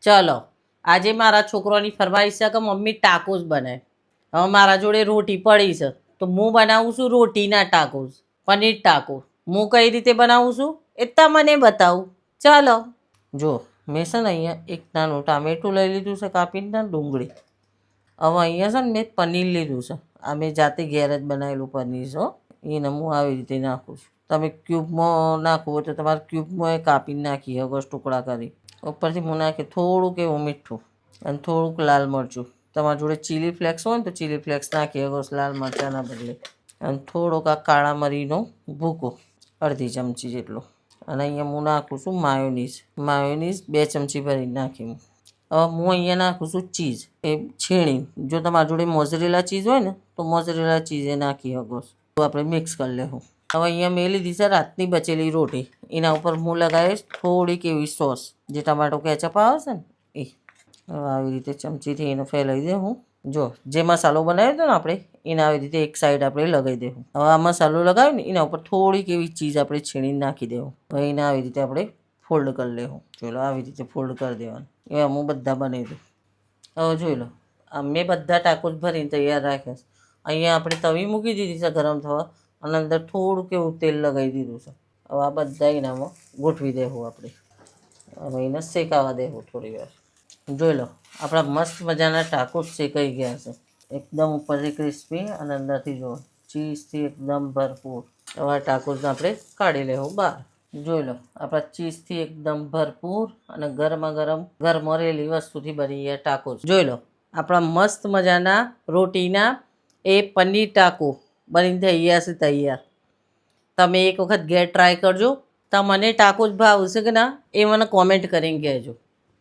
ચલો આજે મારા છોકરાની ફરમાઈશ છે કે મમ્મી ટાકોસ બનાય. હવે મારા જોડે રોટી પડી છે તો હું બનાવું છું રોટીના ટાકોસ, પનીર ટાકોસ. હું કઈ રીતે બનાવું છું એ તમને બતાવું. ચાલો જો મેં છે ને અહીંયા એક નાનું ટામેટું લઈ લીધું છે કાપીને, ડુંગળી. હવે અહીંયા છે ને મેં પનીર લીધું છે. આ મેં જાતે ઘેર જ બનાવેલું પનીર છે. એને હું આવી રીતે નાખું છું. તમે ક્યુબમાં નાખવું હોય તો તમારે ક્યુબમાં એ કાપીને નાખી હવે ટુકડા કરી. ઉપરથી હું નાખી થોડુંક એવું મીઠું અને થોડુંક લાલ મરચું. તમારા જોડે ચીલી ફ્લેક્સ હોય ને તો ચીલી ફ્લેક્સ નાખી હવે લાલ મરચાંના બદલે. અને થોડોક આ કાળા મરીનો ભૂકો અડધી ચમચી જેટલો. અને અહીંયા હું નાખું છું માયોનીઝ. માયોનીઝ 2 ચમચી ભરીને નાખી. હવે હું અહીંયા નાખું છું ચીઝ એ છીણી. જો તમારા જોડે મોઝરેલા ચીઝ હોય ને તો મોઝરેલા ચીઝ એ નાખી શકો. તો આપણે મિક્સ કરી લેવું. હવે અહીંયા મેં લીધી છે રાતની બચેલી રોટી. એના ઉપર હું લગાવીશ થોડીક એવી સોસ, જે ટમાટો કેચઅપ આવે છે ને એ. હવે આવી રીતે ચમચીથી એને ફેલાવી દે હું. જો જે મસાલો બનાવ્યો હતો ને આપણે એને આવી રીતે એક સાઈડ આપણે લગાવી દેવું. હવે આ મસાલો લગાવ્યો ને એના ઉપર થોડીક એવી ચીઝ આપણે છીણીને નાખી દેવું. હવે એને આવી રીતે આપણે ફોલ્ડ કરી લેવું. ચલો આવી રીતે ફોલ્ડ કરી દેવાનું. એવા હું બધા બનાવી દઉં. હવે જોઈ લો આ મેં બધા ટાકોસ ભરીને તૈયાર રાખ્યા છે. અહીંયા આપણે તવી મૂકી દીધી છે ગરમ થવા અને અંદર થોડુંક એવું તેલ લગાવી દીધું છે. હવે આ બધા એનામાં ગોઠવી દેવું આપણે. હવે એને શેકાવા દેવું થોડી વાર. જોઈ લો આપણા મસ્ત મજાના ટાકોસ શેકાઈ ગયા છે. એકદમ ઉપરથી ક્રિસ્પી અને અંદરથી જો ચીઝથી એકદમ ભરપૂર. હવે આ ટાકોસને આપણે કાઢી લેવું બહાર. જોઈ લો આપણા ચીઝથી એકદમ ભરપૂર અને ગરમા ગરમ ગરમરેલી વસ્તુથી બની ગયા ટાકોસ. જોઈ લો આપણા મસ્ત મજાના રોટીના એ પનીર ટાકો બનીને થઈ ગયા છે તૈયાર. તમે એક વખત ઘેર ટ્રાય કરજો. તમને ટાકોસ ભાવશે કે ના એ મને કોમેન્ટ કરીને કહેજો.